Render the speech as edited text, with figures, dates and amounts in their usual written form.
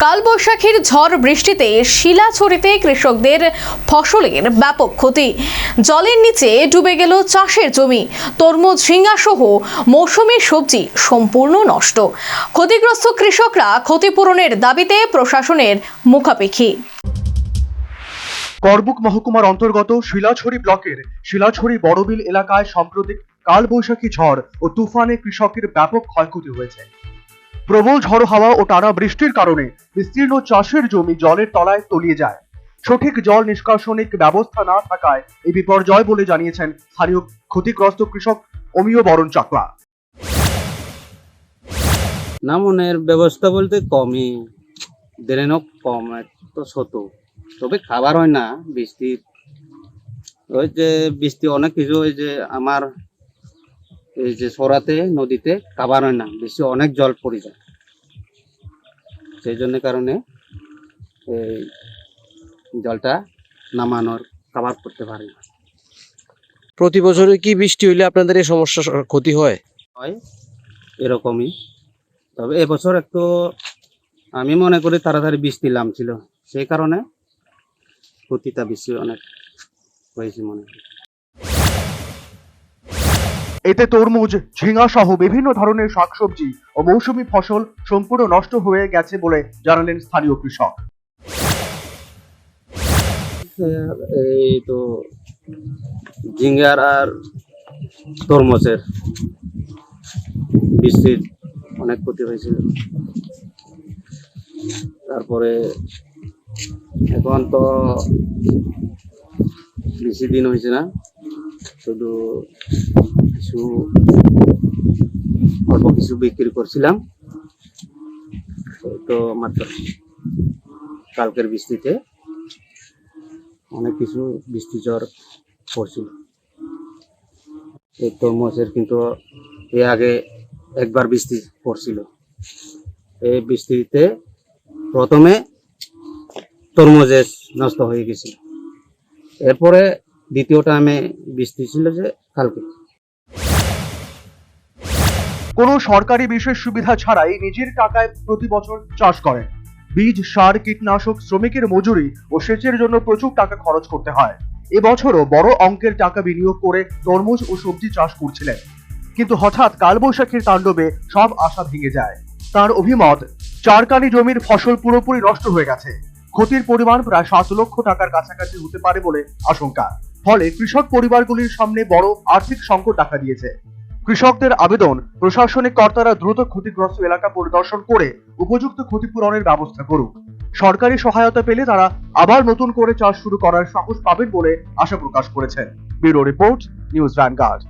কালবৈশাখীর ঝড় বৃষ্টিতে শিলাছড়িতে কৃষকদের ফসলের ব্যাপক ক্ষতি। জলের নিচে ডুবে গেল চাষের জমি, তরমুজ, ঝিঙ্গা সহ মৌসুমী সবজি সম্পূর্ণ নষ্ট। ক্ষতিগ্রস্ত কৃষকরা ক্ষতিপূরণের দাবিতে প্রশাসনের মুখাপেক্ষী। করবুক মহকুমার অন্তর্গত শিলাছড়ি ব্লকের শিলাছড়ি বড়বিল এলাকায় সাম্প্রতিক কালবৈশাখী ঝড় ও তুফানে কৃষকের ব্যাপক ক্ষয়ক্ষতি হয়েছে। প্রবল ঝড়ো হাওয়া ও টানা বৃষ্টির কারণে বিস্তীর্ণ চাষের জমি জলের তলায় তলিয়ে যায়। সঠিক জল নিষ্কাশনিক ব্যবস্থা না থাকায় এই বিপর্যয় বলে জানিয়েছেন স্থানীয় ক্ষতিগ্রস্ত কৃষক অমিয় বরণ চাকলা। নামনের ব্যবস্থা বলতে কমই, ড্রেনও কম, তো ছোট, তবে খাবার হয় না। বৃষ্টির ওই যে বৃষ্টি অনেক কিছু, ওই যে আমার এই যে সরাতে নদীতে খাবার হয় না, বেশি অনেক জল পড়ে যায়, সেই জন্য কারণে এই জলটা নামানোর খাবার করতে পারি না। প্রতি বছরে কি বৃষ্টি হইলে আপনাদের এই সমস্যা ক্ষতি হয়? হয় এরকমই, তবে এবছর একটু আমি মনে করি তাড়াতাড়ি বৃষ্টি নামছিল, সেই কারণে ক্ষতিটা বেশি অনেক হয়েছে মনে করি। এতে তরমুজ, ঝিঙ্গা সহ বিভিন্ন ধরনের শাকসবজি ও মৌসুমী ফসল সম্পূর্ণ নষ্ট হয়ে গেছে বলে জানালেন স্থানীয় কৃষক। এই তো ঝিঙ্গার আর তরমুজের বৃষ্টির অনেক ক্ষতি হয়েছিল। তারপরে এখন তো বেশি দিন হয়েছে না, শুধু কিছু অল্প কিছু বিক্রি করছিলাম, তো মাত্র কালকের বৃষ্টিতে অনেক কিছু বৃষ্টি ঝড় পড়ছিল। এই তরমুজের কিন্তু এর আগে একবার বৃষ্টি পড়ছিল, এই বৃষ্টিতে প্রথমে তরমুজের নষ্ট হয়ে গেছিল, এরপরে দ্বিতীয় টাইমে বৃষ্টি ছিল যে কালকে। কোনো সরকারি বিশেষ সুবিধা ছাড়াই নিজের টাকায় প্রতি বছর চাষ করেন। বীজ, সার, কীটনাশক, শ্রমিকের মজুরি ও সেচের জন্য প্রচুর টাকা খরচ করতে হয়। এবছরও বড় অঙ্কের টাকা বিনিয়োগ করে তরমুজ ও সবজি চাষ করছিলেন, কিন্তু হঠাৎ কালবৈশাখীর তাণ্ডবে সব আশা ভেঙে যায়। তার অভিমত, চারকানি জমির ফসল পুরোপুরি নষ্ট হয়ে গেছে। ক্ষতির পরিমাণ প্রায় 7 লক্ষ টাকার কাছাকাছি হতে পারে বলে আশঙ্কা। ফলে কৃষক পরিবারগুলির সামনে বড় আর্থিক সংকট দেখা দিয়েছে। কৃষকদের আবেদন, প্রশাসনিক কর্তারা দ্রুত ক্ষতিগ্রস্ত এলাকা পরিদর্শন করে উপযুক্ত ক্ষতিপূরণের ব্যবস্থা করুক। সরকারি সহায়তা পেলে তারা আবার নতুন করে চাষ শুরু করার সাহস পাবেন বলে আশা প্রকাশ করেছেন। Bureau report, news vanguard.